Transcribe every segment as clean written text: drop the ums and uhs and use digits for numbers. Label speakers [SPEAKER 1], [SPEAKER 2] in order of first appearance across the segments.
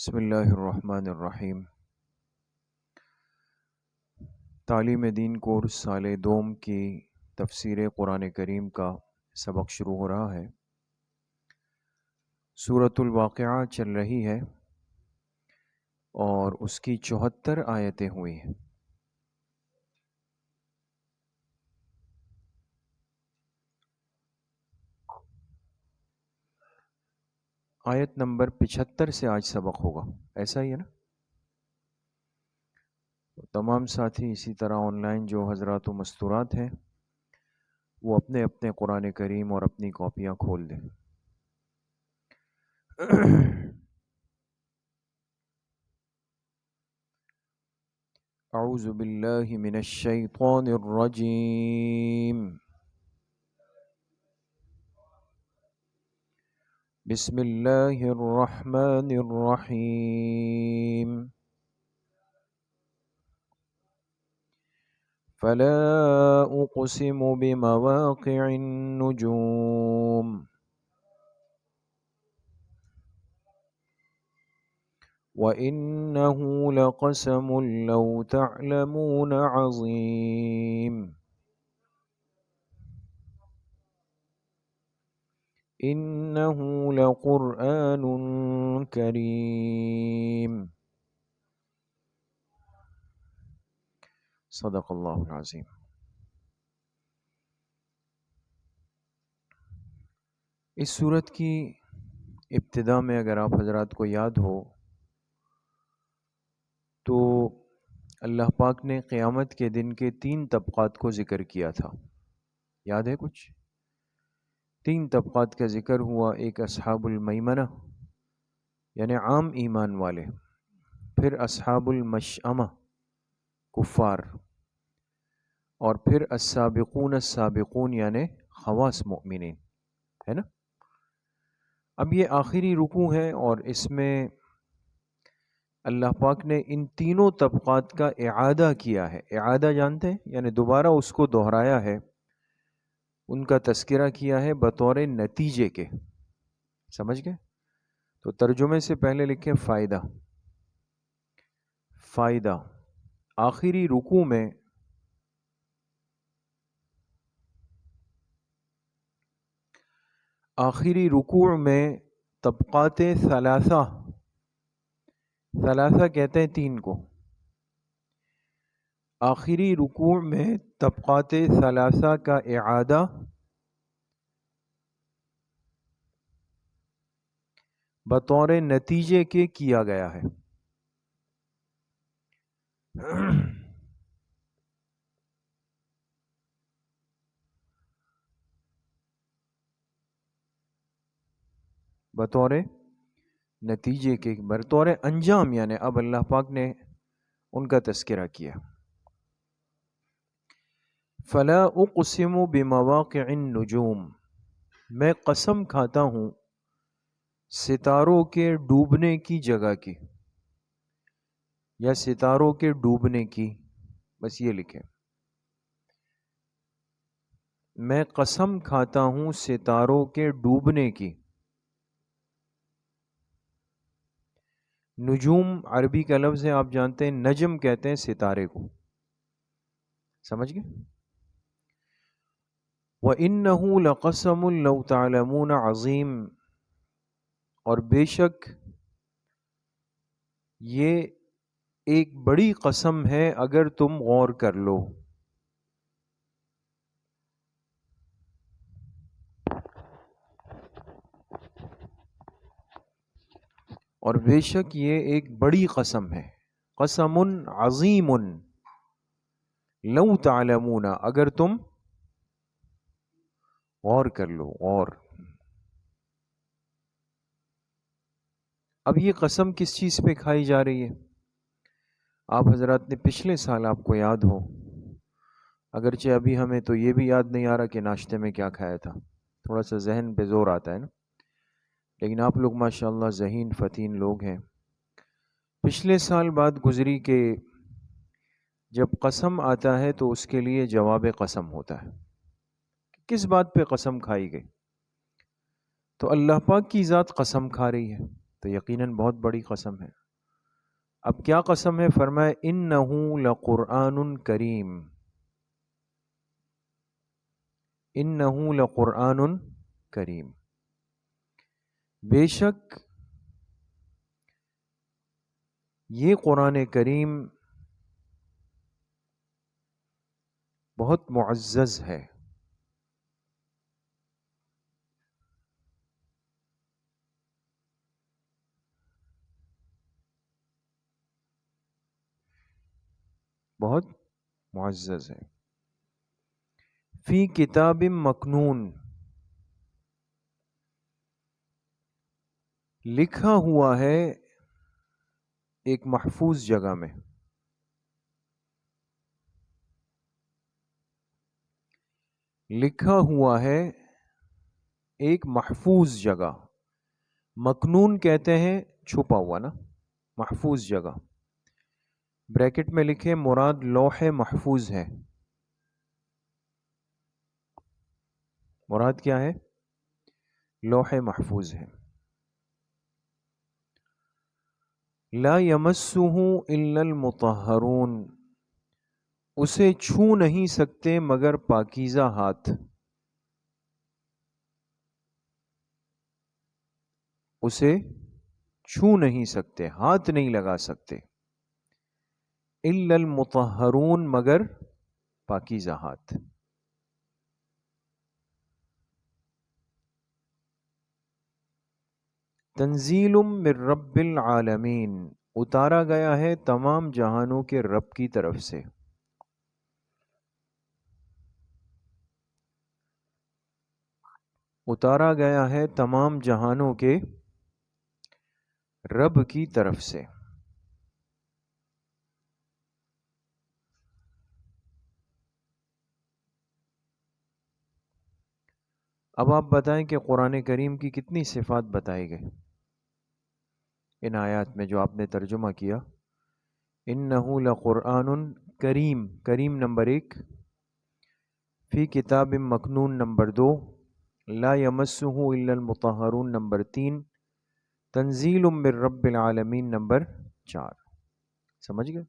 [SPEAKER 1] بسم اللہ الرحمن الرحیم۔ تعلیم دین کورس سال دوم کی تفسیر قرآن کریم کا سبق شروع ہو رہا ہے۔ سورۃ الواقعہ چل رہی ہے اور اس کی 74 آیتیں ہوئی ہیں۔ آیت نمبر 75 سے آج سبق ہوگا، ایسا ہی ہے نا؟ تمام ساتھی اسی طرح آن لائن جو حضرات و مستورات ہیں وہ اپنے اپنے قرآن کریم اور اپنی کاپیاں کھول دیں۔ اعوذ باللہ من الشیطان الرجیم، بسم اللہ الرحمن الرحیم۔ فلا اقسم بمواقع النجوم وإنه لقسم لو تعلمون عظيم إنه لقرآن كريم صدق اللہ العظیم۔ اس سورت کی ابتدا میں اگر آپ حضرات کو یاد ہو تو اللہ پاک نے قیامت کے دن کے 3 طبقات کو ذکر کیا تھا، یاد ہے کچھ؟ 3 طبقات کا ذکر ہوا، ایک اصحاب المیمنہ یعنی عام ایمان والے، پھر اصحاب المشأمہ کفار، اور پھر السابقون السابقون یعنی خواص مؤمنین، ہے نا؟ اب یہ آخری رکوع ہے اور اس میں اللہ پاک نے ان تینوں طبقات کا اعادہ کیا ہے۔ اعادہ جانتے ہیں؟ یعنی دوبارہ اس کو دہرایا ہے، ان کا تذکرہ کیا ہے بطور نتیجے کے، سمجھ گئے؟ تو ترجمے سے پہلے لکھیں فائدہ۔ فائدہ آخری رکوع میں طبقات ثلاثہ کہتے ہیں 3 کو، آخری رکوع میں طبقات ثلاثہ کا اعادہ بطور نتیجے کے کیا گیا ہے۔ بطور نتیجے کے، بطور انجام، یعنی اب اللہ پاک نے ان کا تذکرہ کیا۔ فلا اقسم بمواقع النجوم، میں قسم کھاتا ہوں ستاروں کے ڈوبنے کی جگہ کی، یا ستاروں کے ڈوبنے کی، بس یہ لکھیں، میں قسم کھاتا ہوں ستاروں کے ڈوبنے کی۔ نجوم عربی کا لفظ ہے، آپ جانتے ہیں نجم کہتے ہیں ستارے کو، سمجھ گئے؟ وَإِنَّهُ لَقَسَمٌ لَوْ تَعْلَمُونَ عَظِيمٌ، اور بے شک یہ ایک بڑی قسم ہے اگر تم غور کر لو۔ اور بے شک یہ ایک بڑی قسم ہے، قسم عظیم لو تعلمون، اگر تم غور کر لو، غور۔ اب یہ قسم کس چیز پہ کھائی جا رہی ہے؟ آپ حضرات نے پچھلے سال، آپ کو یاد ہو، اگرچہ ابھی ہمیں تو یہ بھی یاد نہیں آ رہا کہ ناشتے میں کیا کھایا تھا، تھوڑا سا ذہن پہ زور آتا ہے نا، لیکن آپ لوگ ماشاءاللہ ذہین فتین لوگ ہیں۔ پچھلے سال بات گزری کہ جب قسم آتا ہے تو اس کے لیے جواب قسم ہوتا ہے، کس بات پہ قسم کھائی گئی؟ تو اللہ پاک کی ذات قسم کھا رہی ہے، تو تو یقیناً بہت بڑی قسم ہے. اب کیا قسم ہے؟ فرمائے انہ لقرآن کریم، انہ لقرآن کریم، بے شک یہ قرآن کریم بہت معزز ہے. بہت معزز ہے. فی کتاب مکنون، لکھا ہوا ہے ایک محفوظ جگہ میں. لکھا ہوا ہے ایک محفوظ جگہ. مکنون کہتے ہیں چھپا ہوا نا، محفوظ جگہ. بریکٹ میں لکھے مراد لوح محفوظ ہے. مراد کیا ہے؟ لوح محفوظ ہے. لا یمسہ الا المطہرون، اسے چھو نہیں سکتے مگر پاکیزہ ہاتھ. اسے چھو نہیں سکتے، ہاتھ نہیں لگا سکتے. الا المطہرون، مگر پاکیزہ ہاتھ. تنزیل من رب العالمین، اتارا گیا ہے تمام جہانوں کے رب کی طرف سے. اتارا گیا ہے تمام جہانوں کے رب کی طرف سے. اب آپ بتائیں کہ قرآن کریم کی کتنی صفات بتائی گئی ان آیات میں جو آپ نے ترجمہ کیا. انہ لقرآن کریم، کریم نمبر 1، فی کتاب مکنون نمبر 2، لا یمسہ الا المطہرون نمبر 3، تنزیل من رب العالمین نمبر 4. سمجھ گئے؟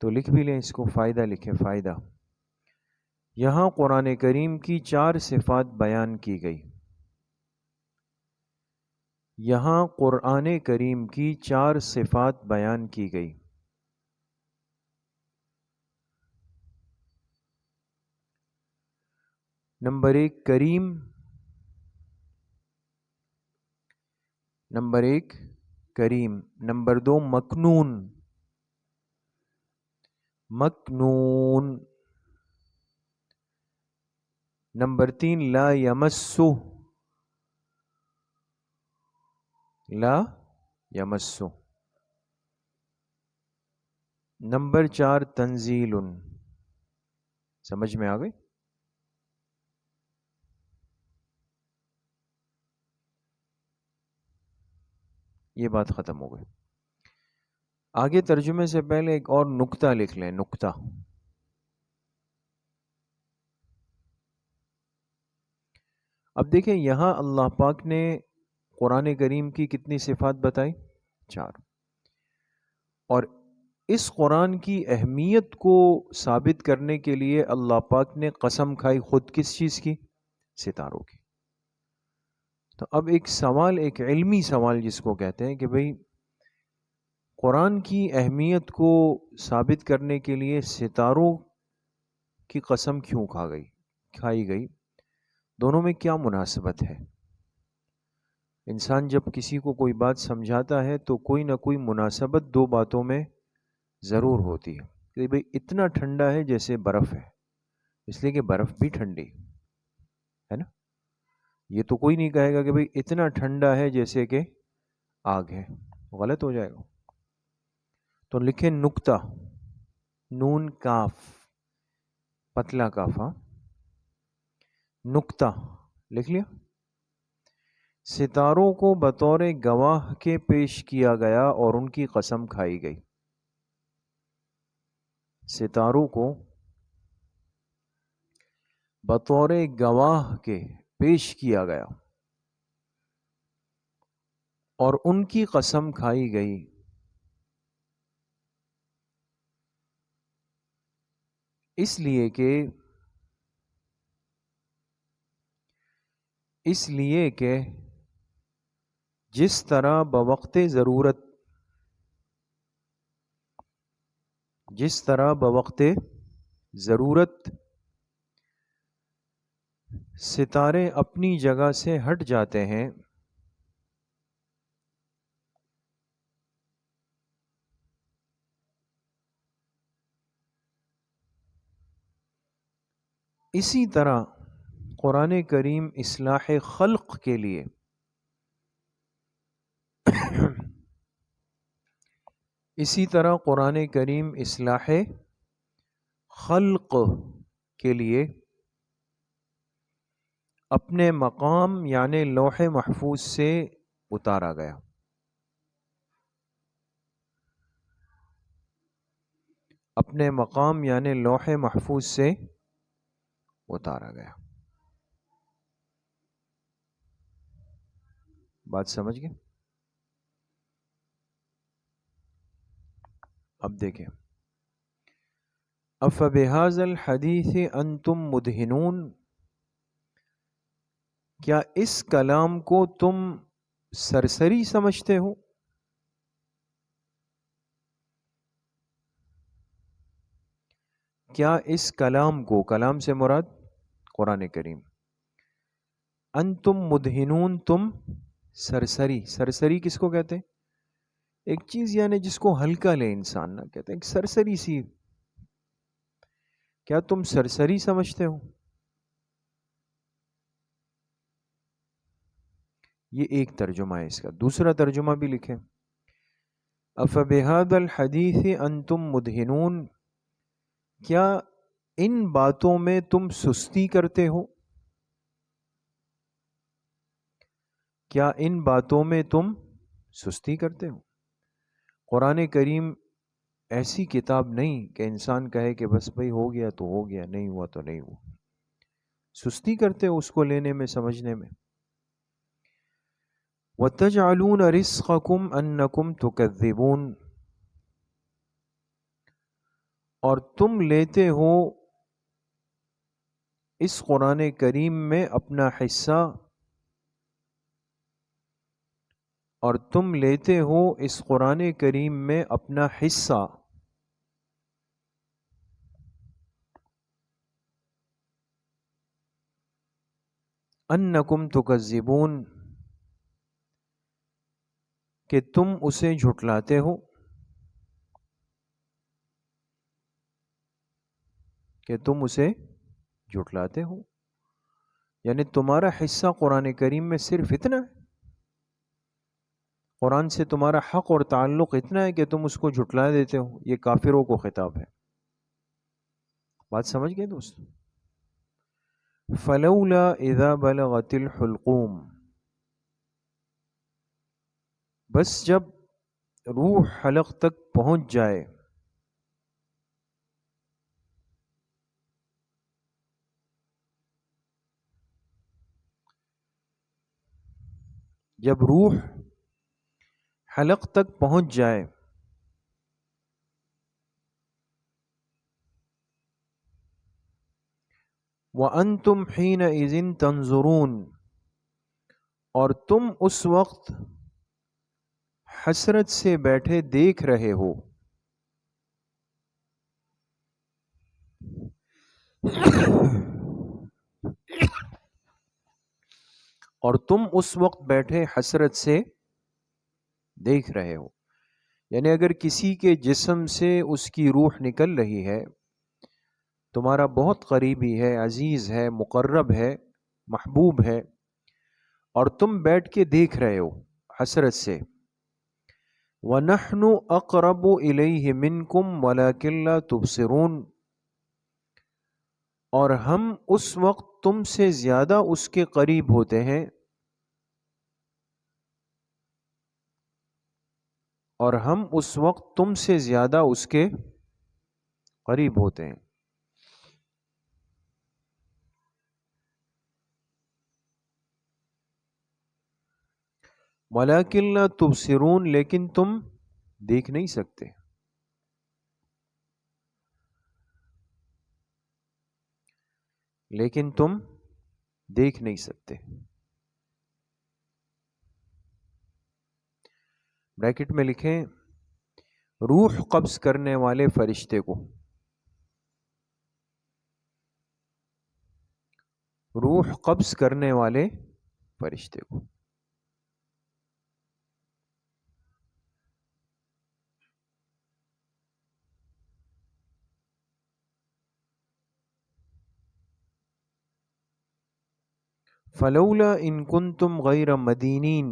[SPEAKER 1] تو لکھ بھی لیں اس کو، فائدہ لکھیں، فائدہ. یہاں قرآن کریم کی 4 صفات بیان کی گئی. یہاں قرآن کریم کی 4 صفات بیان کی گئی. نمبر 1 کریم، نمبر 1 کریم، نمبر 2 مکنون، مکنون، نمبر 3 لا یمسو، لا یمسو، نمبر 4 تنزیل. سمجھ میں آ گئی؟ یہ بات ختم ہو گئی. آگے ترجمے سے پہلے ایک اور نکتہ لکھ لیں، نکتہ. اب دیکھیں یہاں اللہ پاک نے قرآن کریم کی کتنی صفات بتائی؟ 4. اور اس قرآن کی اہمیت کو ثابت کرنے کے لیے اللہ پاک نے قسم کھائی خود کس چیز کی؟ ستاروں کی. تو اب ایک سوال، ایک علمی سوال جس کو کہتے ہیں کہ بھئی قرآن کی اہمیت کو ثابت کرنے کے لیے ستاروں کی قسم کیوں کھائی گئی؟ دونوں میں کیا مناسبت ہے؟ انسان جب کسی کو کوئی بات سمجھاتا ہے تو کوئی نہ کوئی مناسبت 2 باتوں میں ضرور ہوتی ہے. کہ بھئی اتنا ٹھنڈا ہے جیسے برف ہے، اس لیے کہ برف بھی ٹھنڈی ہے نا. یہ تو کوئی نہیں کہے گا کہ بھئی اتنا ٹھنڈا ہے جیسے کہ آگ ہے، غلط ہو جائے گا. تو لکھیں نکتہ، نون کاف، پتلا کاف، ہاں، نکتہ لکھ لیا. ستاروں کو بطور گواہ کے پیش کیا گیا اور ان کی قسم کھائی گئی. ستاروں کو بطور گواہ کے پیش کیا گیا اور ان کی قسم کھائی گئی اس لیے کہ جس طرح بوقت ضرورت ستارے اپنی جگہ سے ہٹ جاتے ہیں، اسی طرح قرآن کریم اصلاح خلق کے لیے اسی طرح قرآن کریم اصلاح خلق کے لیے اپنے مقام یعنی لوح محفوظ سے اتارا گیا. اپنے مقام یعنی لوح محفوظ سے اتارا گیا. بات سمجھ گئے؟ اب دیکھیں، افبہذا الحدیث انتم مدہنون، کیا اس کلام کو تم سرسری سمجھتے ہو؟ کیا اس کلام کو، کلام سے مراد قرآن کریم، انتم مدہنون، تم سرسری کس کو کہتے ہیں؟ ایک چیز یعنی جس کو ہلکا لے انسان، نہ کہتے ہیں ایک سرسری سی، کیا تم سرسری سمجھتے ہو؟ یہ ایک ترجمہ ہے اس کا. دوسرا ترجمہ بھی لکھیں، افبہذا الحدیث انتم مدہنون، کیا ان باتوں میں تم سستی کرتے ہو؟ کیا ان باتوں میں تم سستی کرتے ہو؟ قرآن کریم ایسی کتاب نہیں کہ انسان کہے کہ بس بھئی ہو گیا تو ہو گیا، نہیں ہوا تو نہیں ہوا. سستی کرتے ہو اس کو لینے میں، سمجھنے میں. وَتَجْعَلُونَ رِزْقَكُمْ أَنَّكُمْ تُكَذِّبُونَ، اور تم لیتے ہو اس قرآن کریم میں اپنا حصہ، اور تم لیتے ہو اس قرآن کریم میں اپنا حصہ. انکم تکذبون، کہ تم اسے جھٹلاتے ہو، کہ تم اسے جھٹلاتے ہو. یعنی تمہارا حصہ قرآن کریم میں صرف اتنا ہے، قرآن سے تمہارا حق اور تعلق اتنا ہے کہ تم اس کو جھٹلا دیتے ہو. یہ کافروں کو خطاب ہے. بات سمجھ گئے دوست؟ فلولا اذا بلغت الحلقوم، بس جب روح حلق تک پہنچ جائے، جب روح حلق تک پہنچ جائے، وَأَنْتُمْ حِينَئِذٍ تَنْظُرُونَ، اور تم اس وقت حسرت سے بیٹھے دیکھ رہے ہو. اور تم اس وقت بیٹھے حسرت سے دیکھ رہے ہو. یعنی اگر کسی کے جسم سے اس کی روح نکل رہی ہے، تمہارا بہت قریبی ہے، عزیز ہے، مقرب ہے، محبوب ہے، اور تم بیٹھ کے دیکھ رہے ہو حسرت سے. وَنَحْنُ أَقْرَبُ إِلَيْهِ مِنْكُمْ وَلَكِنْ لَا تُبْصِرُونَ، اور ہم اس وقت تم سے زیادہ اس کے قریب ہوتے ہیں، اور ہم اس وقت تم سے زیادہ اس کے قریب ہوتے ہیں. وَلَكِنْ لَا تُبْصِرُونَ، لیکن تم دیکھ نہیں سکتے. لیکن تم دیکھ نہیں سکتے. بریکٹ میں لکھیں روح قبض کرنے والے فرشتے کو. روح قبض کرنے والے فرشتے کو. فلولا ان کنتم غیر مدینین،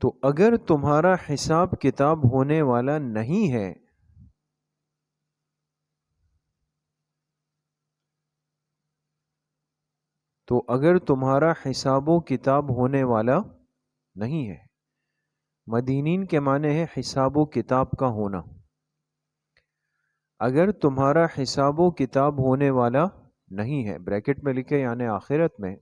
[SPEAKER 1] تو اگر تمہارا حساب کتاب ہونے والا نہیں ہے، تو اگر تمہارا حساب و کتاب ہونے والا نہیں ہے. مدینین کے معنی ہے حساب و کتاب کا ہونا. اگر تمہارا حساب و کتاب ہونے والا نہیں ہے، بریکٹ میں لکھے یعنی آخرت میں،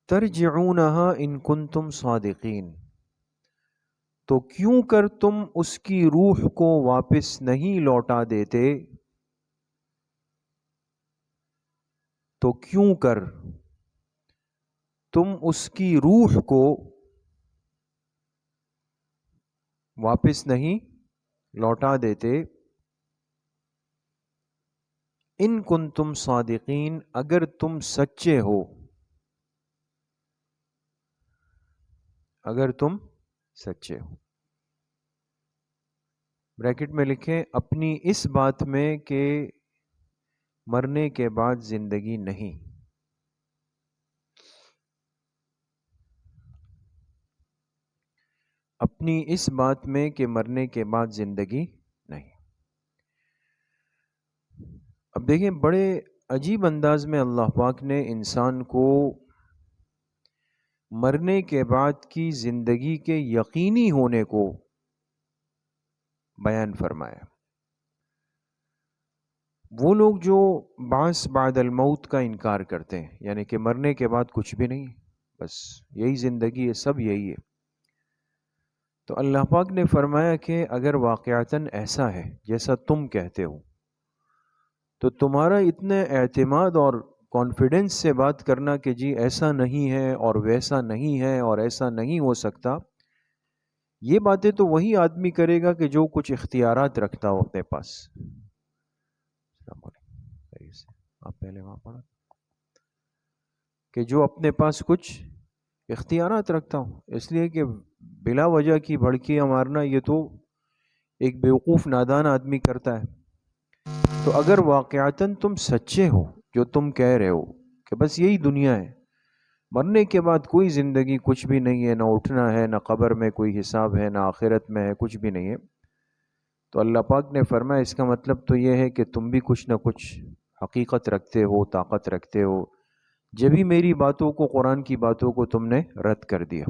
[SPEAKER 1] ترجعونہا ان کنتم صادقین، تو کیوں کر تم اس کی روح کو واپس نہیں لوٹا دیتے. تو کیوں کر تم اس کی روح کو واپس نہیں لوٹا دیتے. ان کنتم صادقین، اگر تم سچے ہو. اگر تم سچے ہو. بریکٹ میں لکھیں اپنی اس بات میں کہ مرنے کے بعد زندگی نہیں. اپنی اس بات میں کہ مرنے کے بعد زندگی نہیں. اب دیکھیں بڑے عجیب انداز میں اللہ پاک نے انسان کو مرنے کے بعد کی زندگی کے یقینی ہونے کو بیان فرمایا. وہ لوگ جو بعث بعد الموت کا انکار کرتے ہیں، یعنی کہ مرنے کے بعد کچھ بھی نہیں، بس یہی زندگی ہے، سب یہی ہے، تو اللہ پاک نے فرمایا کہ اگر واقعتاً ایسا ہے جیسا تم کہتے ہو، تو تمہارا اتنے اعتماد اور کانفیڈنس سے بات کرنا کہ جی ایسا نہیں ہے اور ویسا نہیں ہے اور ایسا نہیں ہو سکتا، یہ باتیں تو وہی آدمی کرے گا کہ جو کچھ اختیارات رکھتا ہو اپنے پاس. آپ پہلے وہاں پڑھا کہ جو اپنے پاس کچھ اختیارات رکھتا ہوں، اس لیے کہ بلا وجہ کی بھڑکیاں مارنا یہ تو ایک بیوقوف نادان آدمی کرتا ہے. تو اگر واقعتاً تم سچے ہو جو تم کہہ رہے ہو کہ بس یہی دنیا ہے، مرنے کے بعد کوئی زندگی کچھ بھی نہیں ہے، نہ اٹھنا ہے، نہ قبر میں کوئی حساب ہے، نہ آخرت میں ہے، کچھ بھی نہیں ہے، تو اللہ پاک نے فرمایا اس کا مطلب تو یہ ہے کہ تم بھی کچھ نہ کچھ حقیقت رکھتے ہو، طاقت رکھتے ہو، جبھی میری باتوں کو، قرآن کی باتوں کو تم نے رد کر دیا.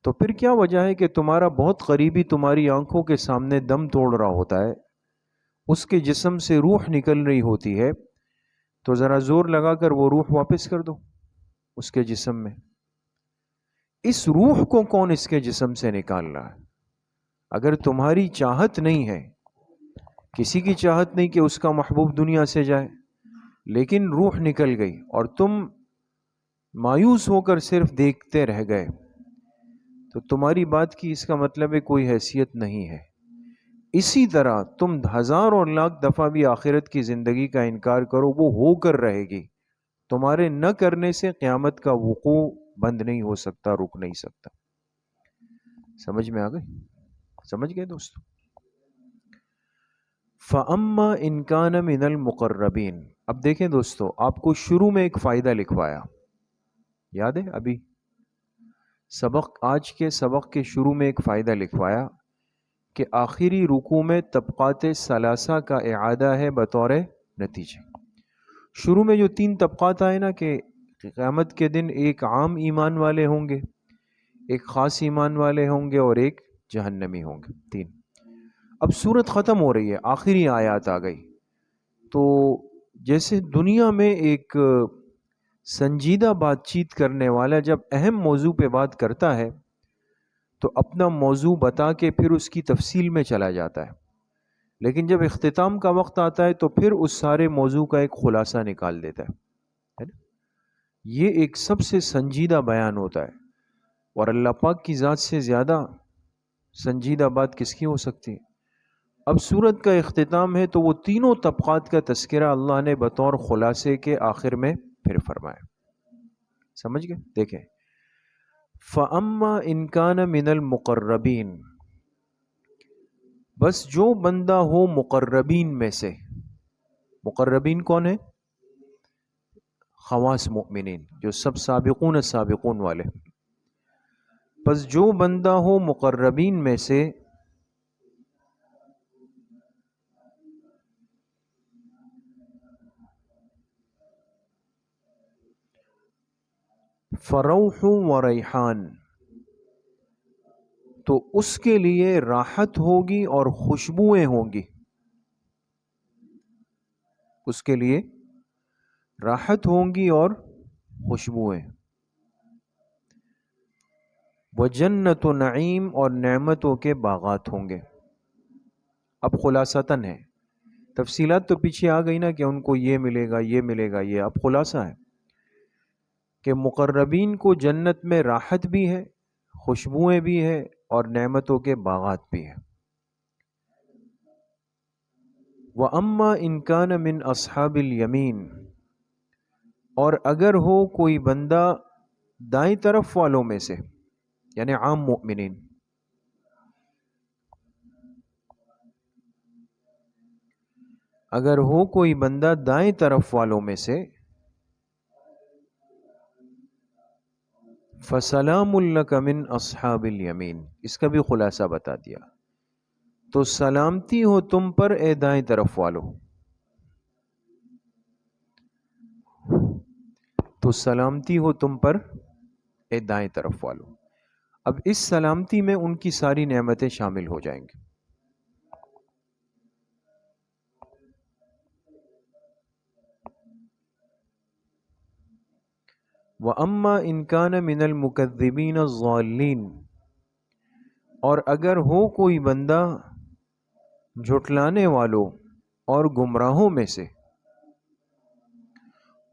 [SPEAKER 1] تو پھر کیا وجہ ہے کہ تمہارا بہت قریبی تمہاری آنکھوں کے سامنے دم توڑ رہا ہوتا ہے، اس کے جسم سے روح نکل رہی ہوتی ہے، تو ذرا زور لگا کر وہ روح واپس کر دو اس کے جسم میں. اس روح کو کون اس کے جسم سے نکال رہا ہے؟ اگر تمہاری چاہت نہیں ہے، کسی کی چاہت نہیں کہ اس کا محبوب دنیا سے جائے، لیکن روح نکل گئی اور تم مایوس ہو کر صرف دیکھتے رہ گئے، تو تمہاری بات کی اس کا مطلب ہے کوئی حیثیت نہیں ہے. اسی طرح تم ہزار اور لاکھ دفعہ بھی آخرت کی زندگی کا انکار کرو، وہ ہو کر رہے گی. تمہارے نہ کرنے سے قیامت کا وقوع بند نہیں ہو سکتا، رک نہیں سکتا. سمجھ میں آ گئی؟ سمجھ گئے دوستو؟ فَأَمَّا إِن كَانَ مِنَ الْمُقَرَّبِينَ. اب دیکھیں دوستو، آپ کو شروع میں ایک فائدہ لکھوایا، یاد ہے؟ ابھی آج کے سبق کے شروع میں ایک فائدہ لکھوایا کہ آخری رکوع میں طبقات ثلاثہ کا اعادہ ہے بطور نتیجے. شروع میں جو 3 طبقات آئے نا کہ قیامت کے دن ایک عام ایمان والے ہوں گے، ایک خاص ایمان والے ہوں گے اور ایک جہنمی ہوں گے، 3. اب صورت ختم ہو رہی ہے، آخری آیات آ گئی. تو جیسے دنیا میں ایک سنجیدہ بات چیت کرنے والا جب اہم موضوع پہ بات کرتا ہے تو اپنا موضوع بتا کے پھر اس کی تفصیل میں چلا جاتا ہے، لیکن جب اختتام کا وقت آتا ہے تو پھر اس سارے موضوع کا ایک خلاصہ نکال دیتا ہے نا؟ یہ ایک سب سے سنجیدہ بیان ہوتا ہے، اور اللہ پاک کی ذات سے زیادہ سنجیدہ بات کس کی ہو سکتی ہے؟ اب سورت کا اختتام ہے تو وہ تینوں طبقات کا تذکرہ اللہ نے بطور خلاصے کے آخر میں پھر فرمایا. سمجھ گئے؟ دیکھیں، فَأَمَّا إِنْ كَانَ مِنَ الْمُقَرَّبِينَ، بس جو بندہ ہو مقربین میں سے. مقربین کون ہے؟ خواص مؤمنین، جو سب سابقون سابقون والے. بس جو بندہ ہو مقربین میں سے، فروح و ریحان، تو اس کے لیے راحت ہوگی اور خوشبوئیں ہوں گی. اس کے لیے راحت ہوں گی اور خوشبوئیں. وجنت و نعیم، اور نعمتوں کے باغات ہوں گے. اب خلاصتاً ہے، تفصیلات تو پیچھے آ گئی نا کہ ان کو یہ ملے گا یہ ملے گا. یہ اب خلاصہ ہے کہ مقربین کو جنت میں راحت بھی ہے، خوشبوئیں بھی ہے، اور نعمتوں کے باغات بھی ہیں. وَأَمَّا إِنْ كَانَ مِنْ أَصْحَابِ الْيَمِينَ، اور اگر ہو کوئی بندہ دائیں طرف والوں میں سے، یعنی عام مؤمنین، اگر ہو کوئی بندہ دائیں طرف والوں میں سے، فَسَلَامٌ لَكَ مِنْ أَصْحَابِ الْيَمِينَ، اس کا بھی خلاصہ بتا دیا. تو سلامتی ہو تم پر اے دائیں طرف والو، تو سلامتی ہو تم پر اے دائیں طرف والو. اب اس سلامتی میں ان کی ساری نعمتیں شامل ہو جائیں گی. وَأَمَّا إِنْ كَانَ مِنَ الْمُكَذِّبِينَ الضَّالِّينَ، اور اگر ہو کوئی بندہ جھٹلانے والوں اور گمراہوں میں سے،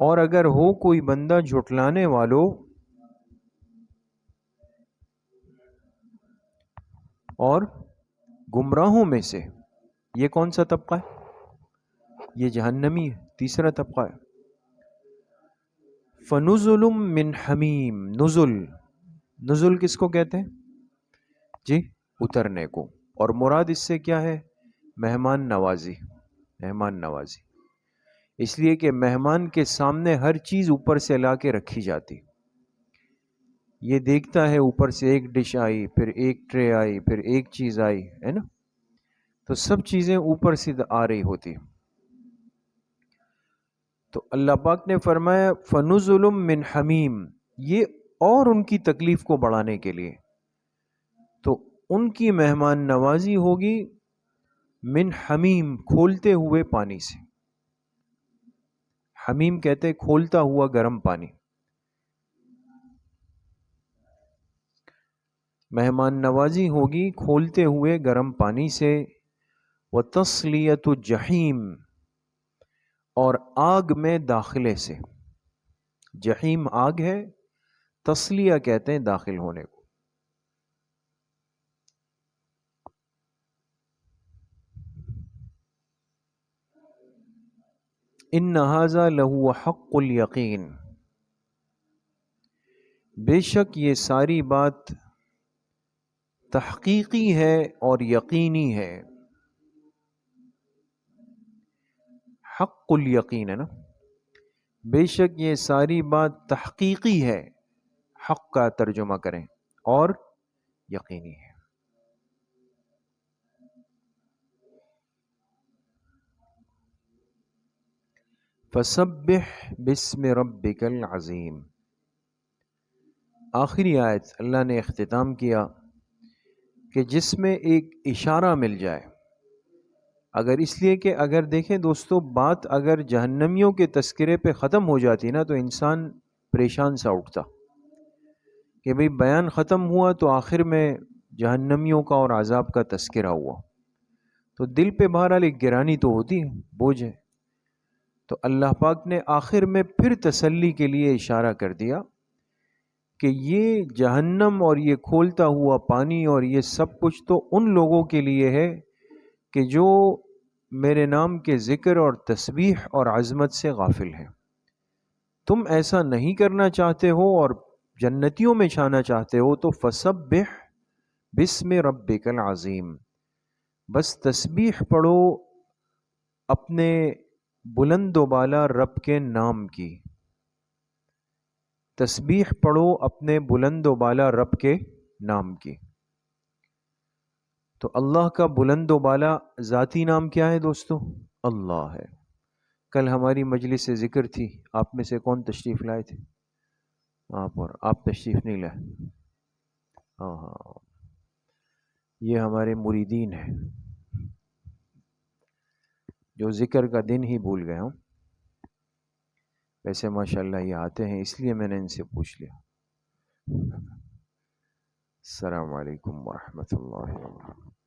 [SPEAKER 1] اور اگر ہو کوئی بندہ جھٹلانے والوں اور گمراہوں میں سے، یہ کون سا طبقہ ہے؟ یہ جہنمی ہے، تیسرا طبقہ ہے. فَنُزُلٌ مِّنْ حَمِيمٍ، نزل، نزل کس کو کہتے ہیں جی؟ اترنے کو. اور مراد اس سے کیا ہے؟ مہمان نوازی. مہمان نوازی اس لیے کہ مہمان کے سامنے ہر چیز اوپر سے لا کے رکھی جاتی. یہ دیکھتا ہے اوپر سے ایک ڈش آئی، پھر ایک ٹرے آئی، پھر ایک چیز آئی، ہے نا؟ تو سب چیزیں اوپر سے آ رہی ہوتی. تو اللہ پاک نے فرمایا فَنُزُلٌ مِّنْ حَمِيمٍ، یہ اور ان کی تکلیف کو بڑھانے کے لیے. تو ان کی مہمان نوازی ہوگی من حمیم، کھولتے ہوئے پانی سے. حمیم کہتے کھولتا ہوا گرم پانی. مہمان نوازی ہوگی کھولتے ہوئے گرم پانی سے. وَتَصْلِيَةُ الجَّحِيمِ، اور آگ میں داخلے سے. جحیم آگ ہے، تسلیہ کہتے ہیں داخل ہونے کو. ان ھذا لہو حق الیقین، بے شک یہ ساری بات تحقیقی ہے اور یقینی ہے. حق الیقین ہے نا، بے شک یہ ساری بات تحقیقی ہے، حق کا ترجمہ کریں، اور یقینی ہے. فسبح بسم ربک العظیم. آخری آیت اللہ نے اختتام کیا کہ جس میں ایک اشارہ مل جائے. اگر اس لیے کہ اگر دیکھیں دوستو، بات اگر جہنمیوں کے تذکرے پہ ختم ہو جاتی نا تو انسان پریشان سا اٹھتا کہ بھئی بیان ختم ہوا تو آخر میں جہنمیوں کا اور عذاب کا تذکرہ ہوا، تو دل پہ بہرحال ایک گرانی تو ہوتی ہے، بوجھ ہے۔ تو اللہ پاک نے آخر میں پھر تسلی کے لیے اشارہ کر دیا کہ یہ جہنم اور یہ کھولتا ہوا پانی اور یہ سب کچھ تو ان لوگوں کے لیے ہے کہ جو میرے نام کے ذکر اور تسبیح اور عظمت سے غافل ہیں۔ تم ایسا نہیں کرنا چاہتے ہو اور جنتیوں میں چھانا چاہتے ہو تو فسبح بسم ربک العظیم، بس تسبیح پڑھو اپنے بلند و بالا رب کے نام کی، تسبیح پڑھو اپنے بلند و بالا رب کے نام کی۔ تو اللہ کا بلند و بالا ذاتی نام کیا ہے دوستو؟ اللہ ہے۔ کل ہماری مجلس ذکر تھی، آپ میں سے کون تشریف لائے تھے؟ آپ تشریف نہیں لائے؟ ہاں، یہ ہمارے مریدین ہیں جو ذکر کا دن ہی بھول گئے ہوں۔ ویسے ماشاءاللہ یہ آتے ہیں، اس لیے میں نے ان سے پوچھ لیا۔ السلام علیکم ورحمۃ اللہ وبرکاتہ۔